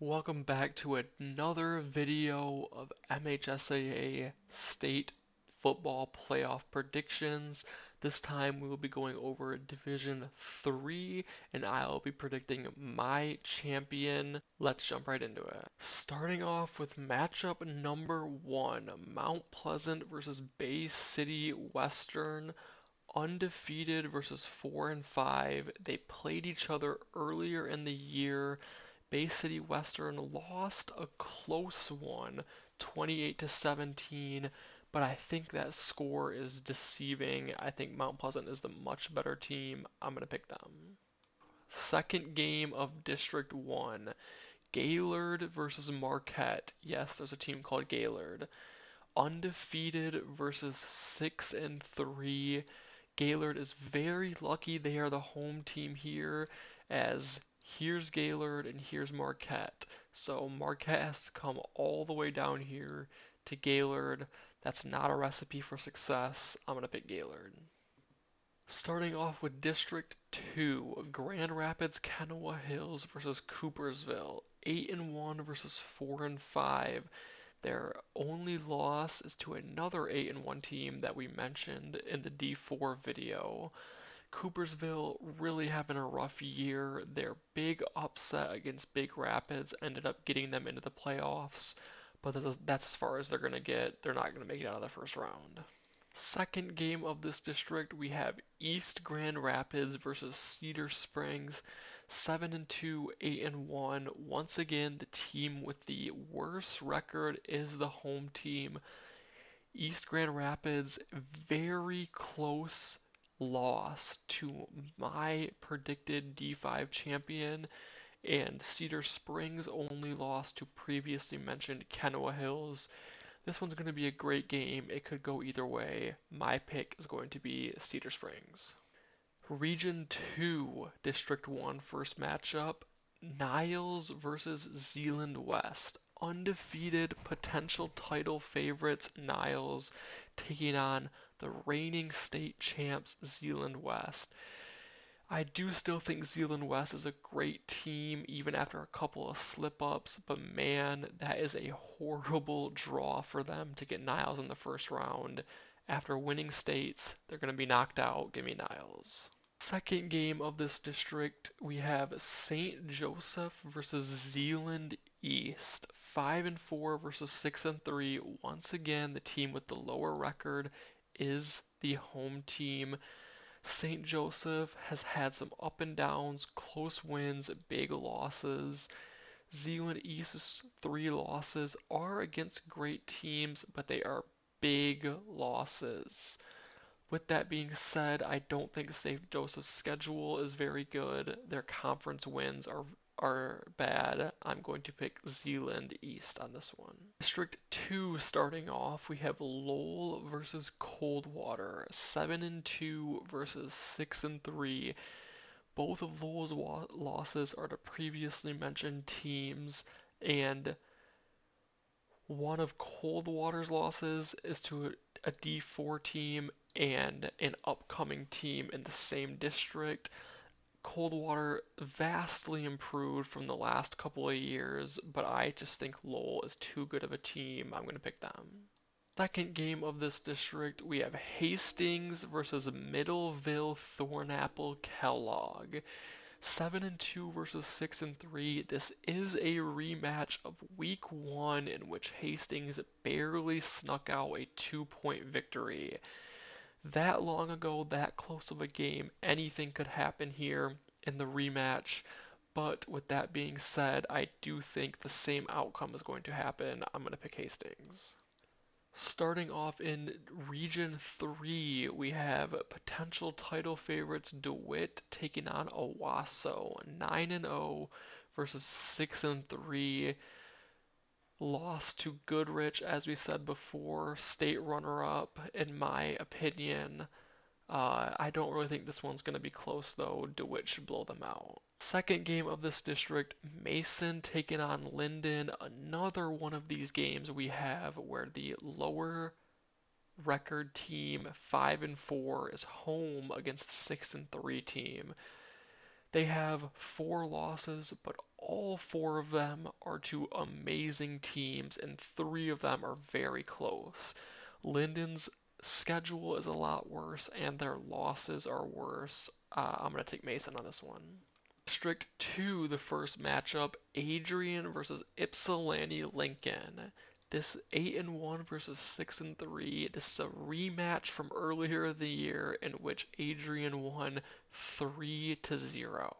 Welcome back to another video of MHSAA State Football Playoff Predictions. This time we will be going over Division 3 and I'll be predicting my champion. Let's jump right into it. Starting off with matchup number 1, Mount Pleasant versus Bay City Western. Undefeated versus 4 and 5. They played each other earlier in the year. Bay City Western lost a close one, 28 to 17, but I think that score is deceiving. I think Mount Pleasant is the much better team. I'm going to pick them. Second game of District 1, Gaylord versus Marquette. Yes, there's a team called Gaylord. Undefeated versus 6 and 3. Gaylord is very lucky they are the home team here, as here's Gaylord and here's Marquette. So Marquette has to come all the way down here to Gaylord. That's not a recipe for success. I'm going to pick Gaylord. Starting off with District 2, Grand Rapids Kenowa Hills versus Coopersville. 8 and 1 versus 4 and 5. Their only loss is to another 8 and 1 team that we mentioned in the D4 video. Coopersville really having a rough year. Their big upset against Big Rapids ended up getting them into the playoffs, but that's as far as they're going to get. They're not going to make it out of the first round. Second game of this district, we have East Grand Rapids versus Cedar Springs. 7 and 2, 8 and 1. Once again, the team with the worst record is the home team. East Grand Rapids, very close loss to my predicted D5 champion, and Cedar Springs only lost to previously mentioned Kenowa Hills. This one's going to be a great game. It could go either way. My pick is going to be Cedar Springs. Region 2, District 1 first matchup, Niles versus Zeeland West. Undefeated potential title favorites Niles taking on the reigning state champs Zeeland West. I do still think Zeeland West is a great team, even after a couple of slip-ups, but man, that is a horrible draw for them to get Niles in the first round. After winning states, they're going to be knocked out. Give me Niles. Second game of this district, we have St. Joseph versus Zeeland East. 5 and 4 versus 6 and 3. Once again, the team with the lower record is the home team. St. Joseph has had some up and downs, close wins, big losses. Zeeland East's 3 losses are against great teams, but they are big losses. With that being said, I don't think St. Joseph's schedule is very good. Their conference wins are bad. I'm going to pick Zeeland East on this one. District 2 starting off, we have Lowell versus Coldwater. 7 and 2 versus 6 and 3. Both of Lowell's losses are to previously mentioned teams, and one of Coldwater's losses is to a D4 team and an upcoming team in the same district. Coldwater vastly improved from the last couple of years, but I just think Lowell is too good of a team. I'm going to pick them. Second game of this district, we have Hastings versus Middleville Thornapple Kellogg. 7 and 2 versus 6 and 3. This is a rematch of week 1 in which Hastings barely snuck out a 2-point victory. That long ago, that close of a game, anything could happen here in the rematch. But with that being said, I do think the same outcome is going to happen. I'm going to pick Hastings. Starting off in Region 3, we have potential title favorites DeWitt taking on Owasso. 9 and 0 versus 6 and 3. Lost to Goodrich, as we said before, state runner-up, in my opinion. I don't really think this one's going to be close, though. DeWitt should blow them out. Second game of this district, Mason taking on Linden. Another one of these games we have where the lower record team, 5 and 4, is home against the 6 and 3 team. They have 4 losses, but all 4 of them are to amazing teams, and 3 of them are very close. Linden's schedule is a lot worse, and their losses are worse. I'm going to take Mason on this one. District 2, the first matchup, Adrian versus Ypsilanti Lincoln. This 8-1 versus 6-3. This is a rematch from earlier in the year in which Adrian won 3-0.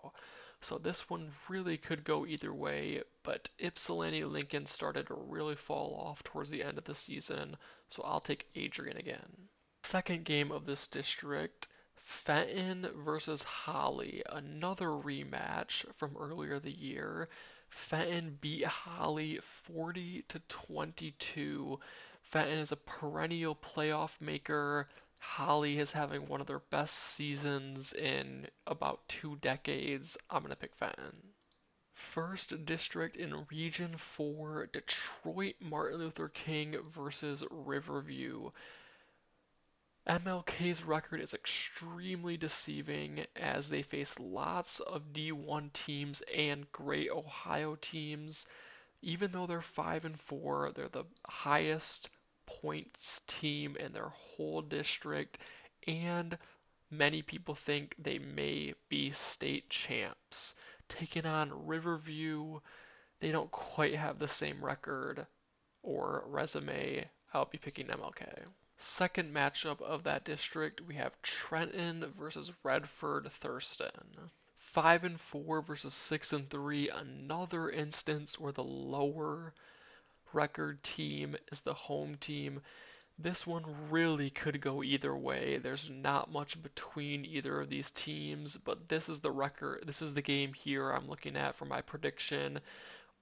So this one really could go either way, but Ypsilanti Lincoln started to really fall off towards the end of the season, so I'll take Adrian again. Second game of this district, Fenton versus Holly, another rematch from earlier the year. Fenton beat Holly 40-22. Fenton is a perennial playoff maker. Holly is having one of their best seasons in about 2 decades. I'm going to pick Fenton. First district in Region 4, Detroit Martin Luther King versus Riverview. MLK's record is extremely deceiving as they face lots of D1 teams and great Ohio teams. Even though they're 5-4, they're the highest points team in their whole district, and many people think they may be state champs. Taking on Riverview, they don't quite have the same record or resume. I'll be picking MLK. Second matchup of that district, we have Trenton versus Redford Thurston. 5-4 versus 6-3, another instance where the lower record team is the home team. This one really could go either way. There's not much between either of these teams, but this is the record. This is the game here I'm looking at for my prediction.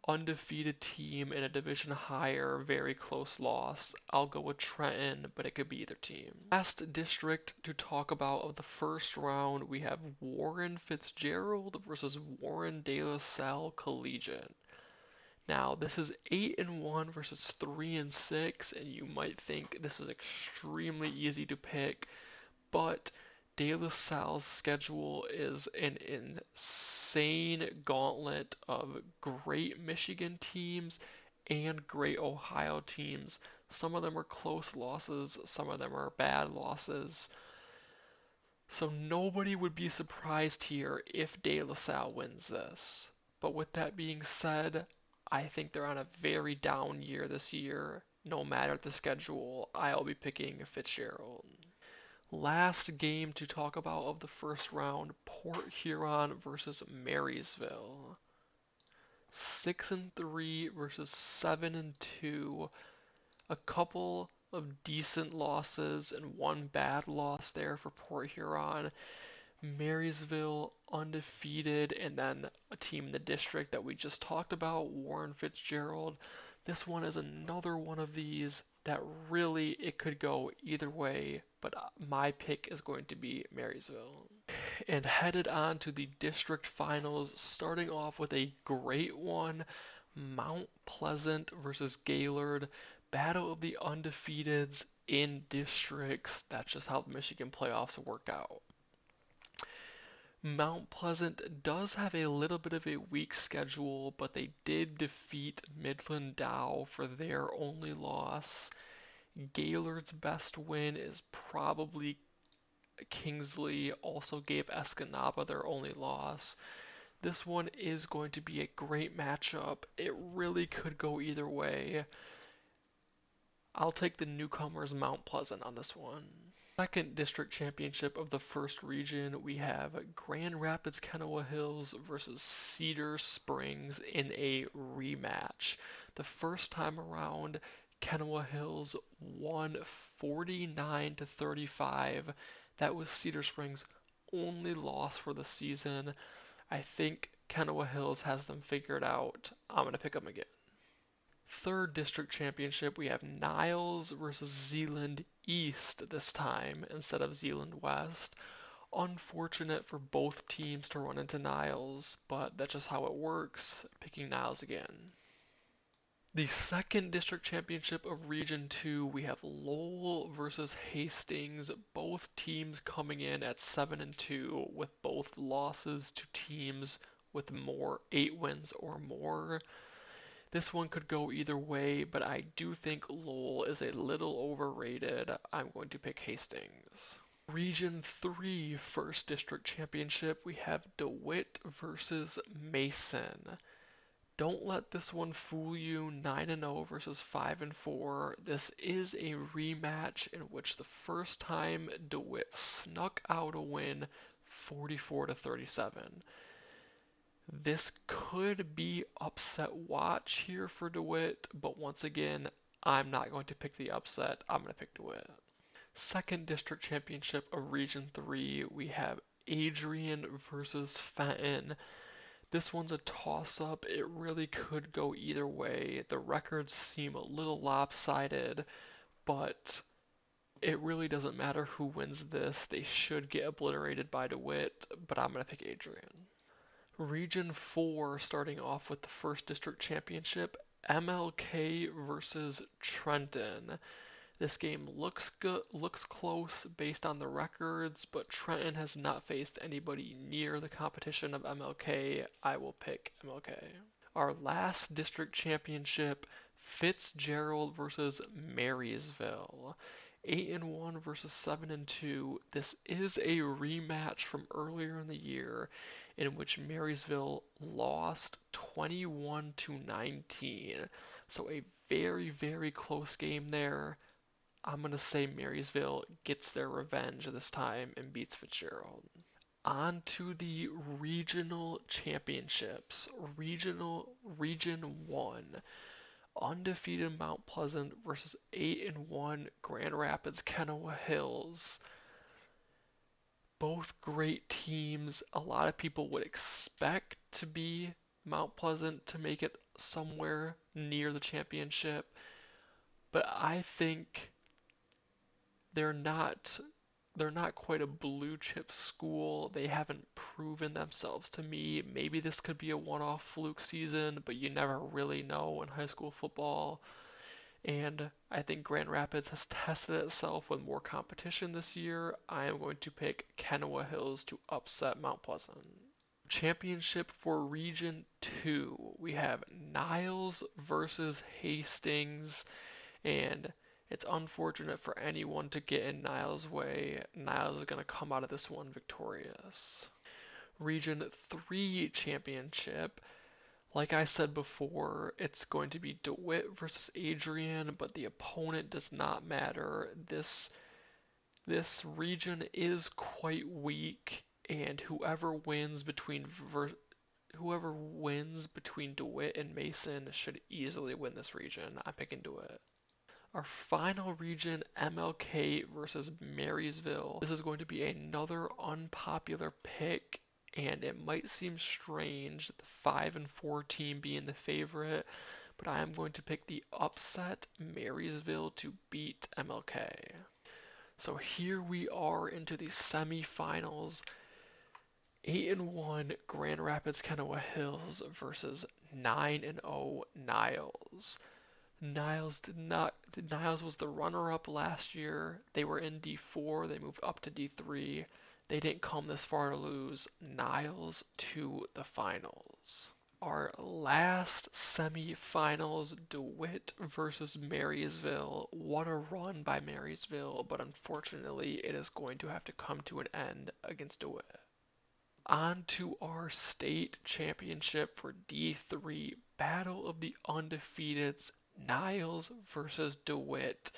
Undefeated team in a division higher, very close loss. I'll go with Trenton, but it could be either team. Last district to talk about of the first round, we have Warren Fitzgerald versus Warren De La Salle Collegiate. Now, this is 8-1 versus 3-6, and you might think this is extremely easy to pick, but De La Salle's schedule is an insane gauntlet of great Michigan teams and great Ohio teams. Some of them are close losses, some of them are bad losses. So nobody would be surprised here if De La Salle wins this. But with that being said, I think they're on a very down year this year. No matter the schedule, I'll be picking Fitzgerald. Last game to talk about of the first round, Port Huron versus Marysville. 6-3 versus 7-2. A couple of decent losses and one bad loss there for Port Huron. Marysville undefeated, and then a team in the district that we just talked about, Warren Fitzgerald. This one is another one of these that really it could go either way, but my pick is going to be Marysville. And headed on to the district finals, starting off with a great one, Mount Pleasant versus Gaylord. Battle of the undefeateds in districts. That's just how the Michigan playoffs work out. Mount Pleasant does have a little bit of a weak schedule, but they did defeat Midland Dow for their only loss. Gaylord's best win is probably Kingsley, also gave Escanaba their only loss. This one is going to be a great matchup. It really could go either way. I'll take the newcomers Mount Pleasant on this one. Second district championship of the first region, we have Grand Rapids Kenowa Hills versus Cedar Springs in a rematch. The first time around, Kenowa Hills won 49-35. That was Cedar Springs' only loss for the season. I think Kenowa Hills has them figured out. I'm going to pick them again. Third district championship, we have Niles versus Zeeland East this time instead of Zeeland West. Unfortunate for both teams to run into Niles, but that's just how it works. Picking Niles again. The second district championship of Region 2, we have Lowell versus Hastings, both teams coming in at 7-2 with both losses to teams with 8 wins or more. This one could go either way, but I do think Lowell is a little overrated. I'm going to pick Hastings. Region 3 First District Championship, we have DeWitt versus Mason. Don't let this one fool you. 9-0 versus 5-4. This is a rematch in which the first time DeWitt snuck out a win 44-37. This could be upset watch here for DeWitt, but once again, I'm not going to pick the upset. I'm going to pick DeWitt. Second District Championship of Region 3, we have Adrian versus Fenton. This one's a toss-up. It really could go either way. The records seem a little lopsided, but it really doesn't matter who wins this. They should get obliterated by DeWitt, but I'm going to pick Adrian. Region 4, starting off with the First District Championship, MLK versus Trenton. This game looks good, looks close based on the records, but Trenton has not faced anybody near the competition of MLK. I will pick MLK. Our last district championship, Fitzgerald versus Marysville. 8-1 versus 7-2. This is a rematch from earlier in the year in which Marysville lost 21-19. So a very, very close game there. I'm going to say Marysville gets their revenge this time and beats Fitzgerald. On to the regional championships. Region 1. Undefeated Mount Pleasant versus 8-1 Grand Rapids Kenowa Hills. Both great teams. A lot of people would expect to be Mount Pleasant to make it somewhere near the championship, but I think they're not they're not quite a blue chip school. They haven't proven themselves to me. Maybe this could be a one-off fluke season, but you never really know in high school football. And I think Grand Rapids has tested itself with more competition this year. I am going to pick Kenowa Hills to upset Mount Pleasant. Championship for Region 2, we have Niles versus Hastings, and it's unfortunate for anyone to get in Niles' way. Niles is going to come out of this one victorious. Region 3 Championship. Like I said before, it's going to be DeWitt versus Adrian, but the opponent does not matter. This region is quite weak, and whoever wins between DeWitt and Mason should easily win this region. I'm picking DeWitt. Our final region, MLK versus Marysville. This is going to be another unpopular pick, and it might seem strange, the 5-4 team being the favorite, but I am going to pick the upset Marysville to beat MLK. So here we are into the semifinals. 8-1 Grand Rapids Kenowa Hills versus 9-0 Niles. Niles was the runner-up last year. They were in D4, they moved up to D3. They didn't come this far to lose. Niles to the finals. Our last semi-finals, DeWitt versus Marysville. What a run by Marysville, but unfortunately it is going to have to come to an end against DeWitt. On to our state championship for D3, Battle of the Undefeateds, Niles versus DeWitt.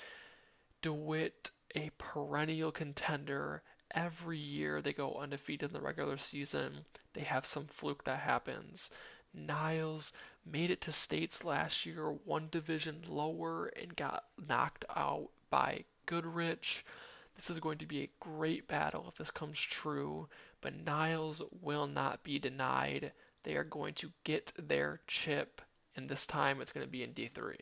DeWitt, a perennial contender. Every year they go undefeated in the regular season. They have some fluke that happens. Niles made it to states last year, one division lower, and got knocked out by Goodrich. This is going to be a great battle if this comes true, but Niles will not be denied. They are going to get their chip, and this time it's going to be in D3.